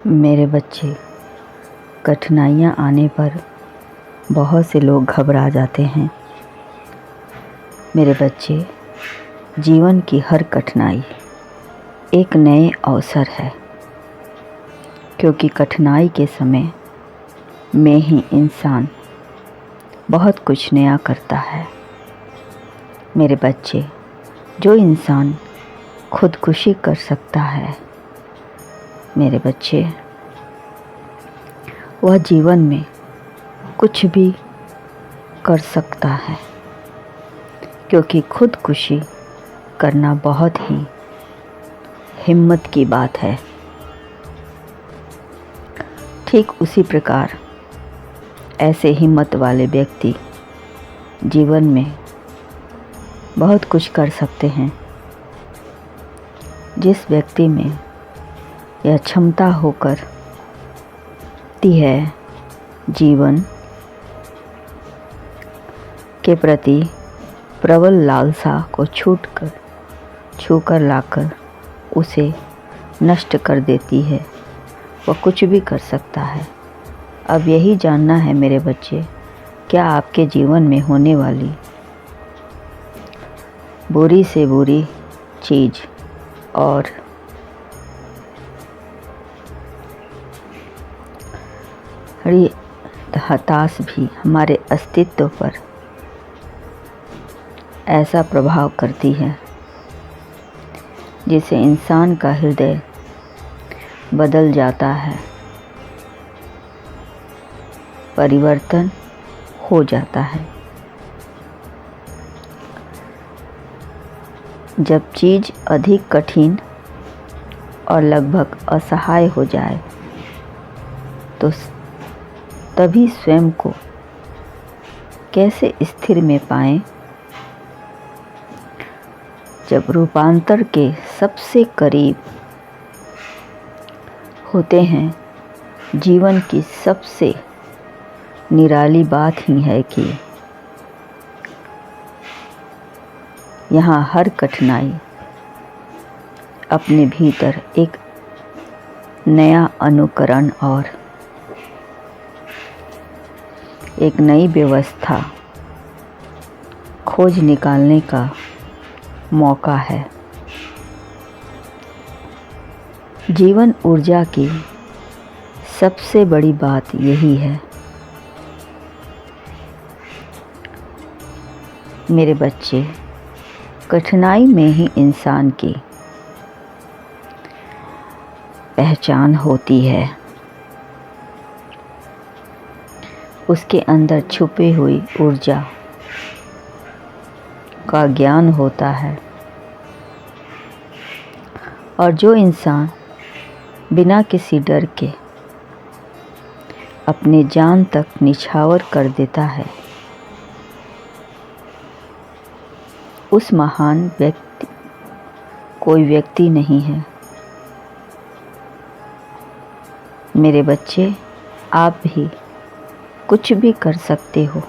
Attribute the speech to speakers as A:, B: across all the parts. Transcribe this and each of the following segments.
A: मेरे बच्चे, कठिनाइयाँ आने पर बहुत से लोग घबरा जाते हैं। मेरे बच्चे, जीवन की हर कठिनाई एक नए अवसर है, क्योंकि कठिनाई के समय में ही इंसान बहुत कुछ नया करता है। मेरे बच्चे, जो इंसान खुदकुशी कर सकता है, मेरे बच्चे, वह जीवन में कुछ भी कर सकता है, क्योंकि खुदकुशी करना बहुत ही हिम्मत की बात है। ठीक उसी प्रकार ऐसे हिम्मत वाले व्यक्ति जीवन में बहुत कुछ कर सकते हैं। जिस व्यक्ति में यह क्षमता होकर ती है जीवन के प्रति प्रबल लालसा को छूकर लाकर उसे नष्ट कर देती है, वह कुछ भी कर सकता है। अब यही जानना है मेरे बच्चे, क्या आपके जीवन में होने वाली बुरी से बुरी चीज़ और हताश भी हमारे अस्तित्व पर ऐसा प्रभाव करती है जिससे इंसान का हृदय बदल जाता है, परिवर्तन हो जाता है। जब चीज़ अधिक कठिन और लगभग असहाय हो जाए तो तभी स्वयं को कैसे स्थिर में पाएं। जब रूपांतर के सबसे करीब होते हैं, जीवन की सबसे निराली बात ही है कि यहाँ हर कठिनाई अपने भीतर एक नया अनुकरण और एक नई व्यवस्था खोज निकालने का मौका है। जीवन ऊर्जा की सबसे बड़ी बात यही है। मेरे बच्चे, कठिनाई में ही इंसान की पहचान होती है। उसके अंदर छुपी हुई ऊर्जा का ज्ञान होता है। और जो इंसान बिना किसी डर के अपनी जान तक निछावर कर देता है, उस महान व्यक्ति कोई व्यक्ति नहीं है। मेरे बच्चे, आप भी कुछ भी कर सकते हो।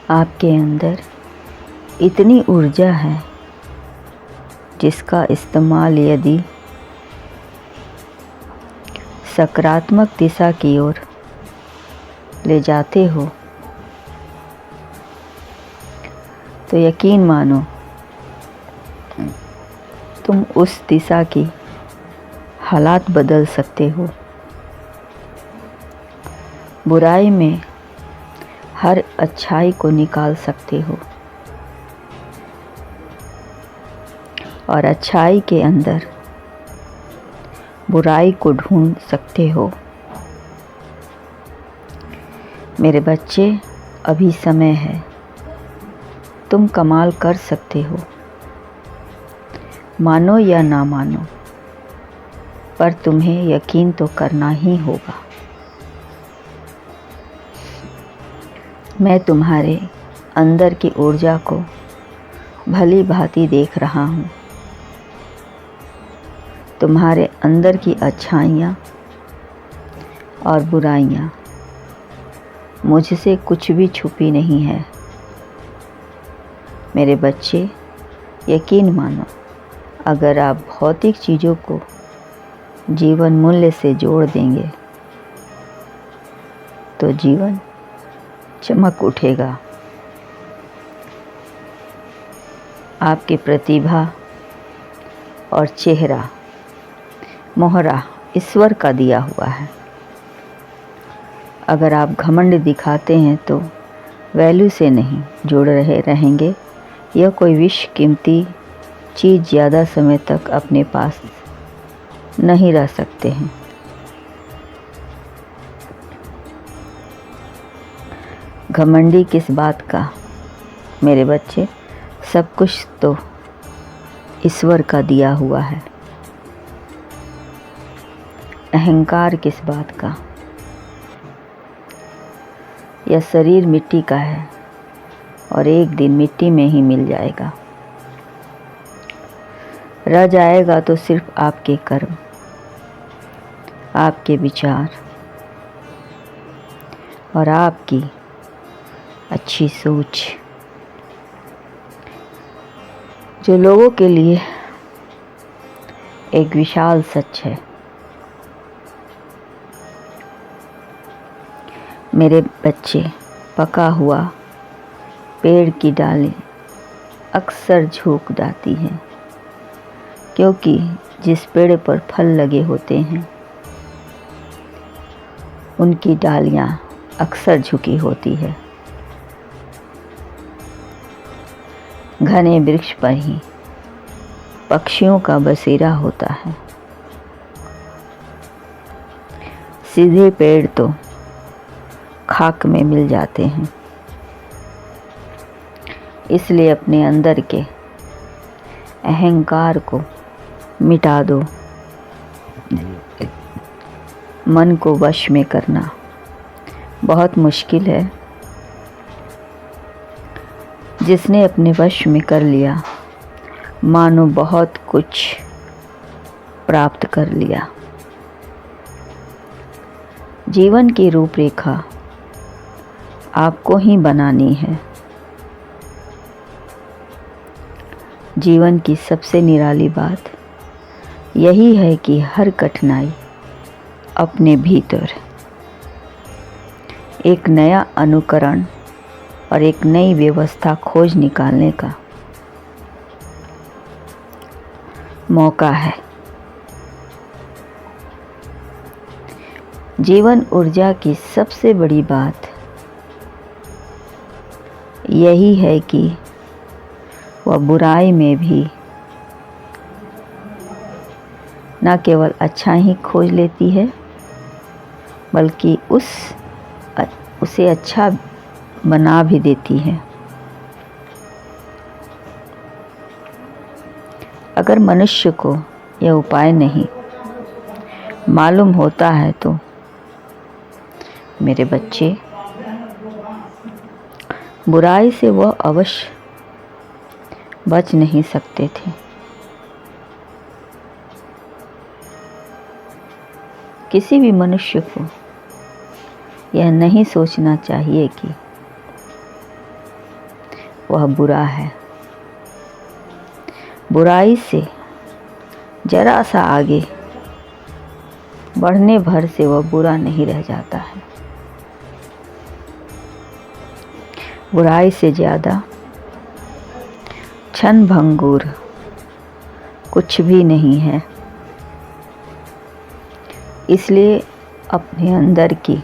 A: आपके अंदर इतनी ऊर्जा है जिसका इस्तेमाल यदि सकारात्मक दिशा की ओर ले जाते हो तो यकीन मानो तुम उस दिशा की हालात बदल सकते हो। बुराई में हर अच्छाई को निकाल सकते हो और अच्छाई के अंदर बुराई को ढूंढ सकते हो। मेरे बच्चे, अभी समय है, तुम कमाल कर सकते हो। मानो या ना मानो, पर तुम्हें यकीन तो करना ही होगा। मैं तुम्हारे अंदर की ऊर्जा को भली भांति देख रहा हूँ। तुम्हारे अंदर की अच्छाइयाँ और बुराइयाँ मुझसे कुछ भी छुपी नहीं है। मेरे बच्चे, यकीन मानो, अगर आप भौतिक चीज़ों को जीवन मूल्य से जोड़ देंगे तो जीवन चमक उठेगा। आपकी प्रतिभा और चेहरा मोहरा ईश्वर का दिया हुआ है। अगर आप घमंड दिखाते हैं तो वैल्यू से नहीं जुड़ रहेंगे। यह कोई विश्व कीमती चीज़ ज़्यादा समय तक अपने पास नहीं रह सकते हैं। घमंडी किस बात का मेरे बच्चे, सब कुछ तो ईश्वर का दिया हुआ है। अहंकार किस बात का, यह शरीर मिट्टी का है और एक दिन मिट्टी में ही मिल जाएगा। रह जाएगा तो सिर्फ आपके कर्म, आपके विचार और आपकी अच्छी सोच, जो लोगों के लिए एक विशाल सच है। मेरे बच्चे, पका हुआ पेड़ की डालें अक्सर झुक जाती हैं, क्योंकि जिस पेड़ पर फल लगे होते हैं उनकी डालियां अक्सर झुकी होती है। घने वृक्ष पर ही पक्षियों का बसेरा होता है। सीधे पेड़ तो खाक में मिल जाते हैं। इसलिए अपने अंदर के अहंकार को मिटा दो। मन को वश में करना बहुत मुश्किल है। जिसने अपने वश में कर लिया मानो बहुत कुछ प्राप्त कर लिया। जीवन की रूपरेखा आपको ही बनानी है। जीवन की सबसे निराली बात यही है कि हर कठिनाई अपने भीतर एक नया अनुकरण और एक नई व्यवस्था खोज निकालने का मौका है। जीवन ऊर्जा की सबसे बड़ी बात यही है कि वह बुराई में भी न केवल अच्छा ही खोज लेती है, बल्कि उसे अच्छा बना भी देती है। अगर मनुष्य को यह उपाय नहीं मालूम होता है तो मेरे बच्चे, बुराई से वह अवश्य बच नहीं सकते थे। किसी भी मनुष्य को यह नहीं सोचना चाहिए कि वह बुरा है। बुराई से जरा सा आगे बढ़ने भर से वह बुरा नहीं रह जाता है। बुराई से ज़्यादा क्षण भंगुर कुछ भी नहीं है। इसलिए अपने अंदर की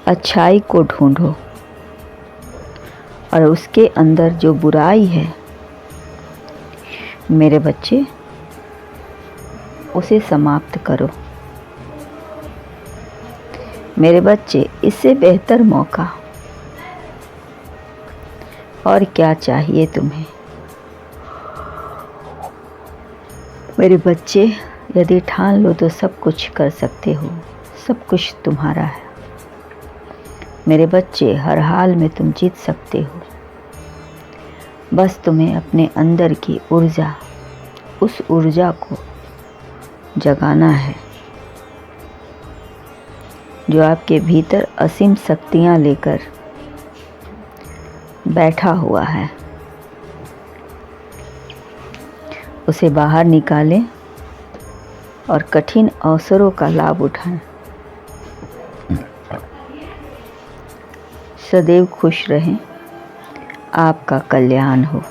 A: अच्छाई को ढूंढो और उसके अंदर जो बुराई है मेरे बच्चे, उसे समाप्त करो। मेरे बच्चे, इससे बेहतर मौका और क्या चाहिए तुम्हें? मेरे बच्चे, यदि ठान लो तो सब कुछ कर सकते हो। सब कुछ तुम्हारा है। मेरे बच्चे, हर हाल में तुम जीत सकते हो। बस तुम्हें अपने अंदर की ऊर्जा, उस ऊर्जा को जगाना है जो आपके भीतर असीम शक्तियाँ लेकर बैठा हुआ है। उसे बाहर निकालें और कठिन अवसरों का लाभ उठाएं। सदैव खुश रहें। आपका कल्याण हो।